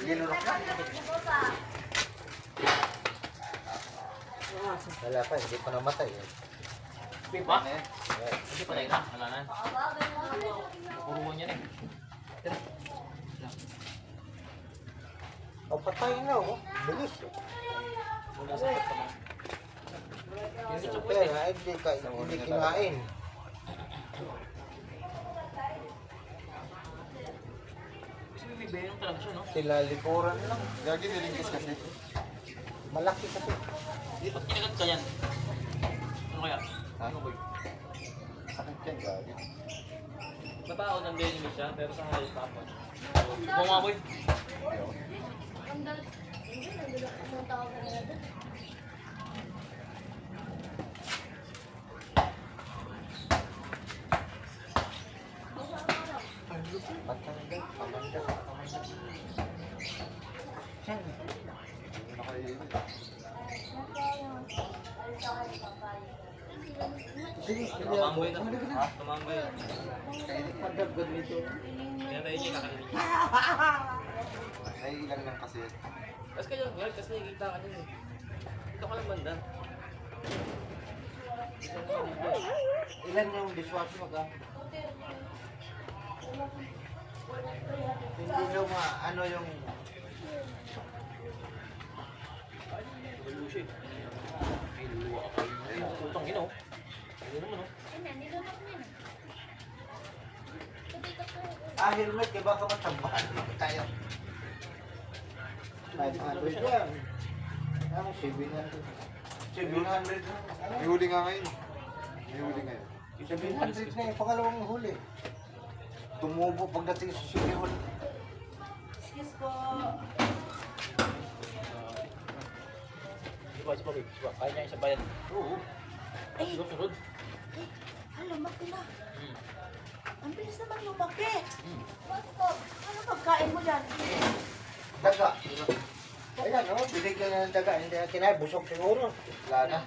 Ginulok na. Wala pa, hindi pa namatay. Hindi pa? Hindi pa na. Wala na. Puruan yan eh. O, patay na, oh. Bilis. Mula sa pagkaman. Kaya, hindi kinain. Kasi may bibigyan talaga siya, no? Sila likuran lang. Gagi nilingkis kasi. Malaki kasi. Ba't kinagat ka yan? Ano kaya? Ha? Ano boy? Sakit yan, gagi. Sa tao ng enemy siya, pero sa hayop tapon. Bumaboy. Patanggal, pamandal. Siyan. Nakailin. Sige, Tumamboy na. Ha? Tumamboy. Madagod nito. Kaya tayo niya kakainin niya. Naiilan lang kasi. Tapos kayo, well, kasi nakikita ka niya eh. Dito ka lang banda. Ilan yung dishwasher mo ka? Hindi nyo ano yung... Lulu siya eh. Ay, luluwa ka pa. Ay, tutang ino. Ano naman no? helmet, di ba ka matambahan mo tayo? 500 yan. Ano, 700. 700 na. May huli nga ngayon. May huli ngayon. 700 na yung pangalawang huli. Tumubo pagdating sa Sigeon. Excuse po. Diba, si Papi? Diba? Kaya niya isang bayan. Oo. Ay, Sunod. lumaki na. Ang bilis naman lumaki. Ano pagkain mo dyan? Daga. Ayan, no? Binigyan na ng daga. Hindi na kinaya. Busog siguro. Wala na.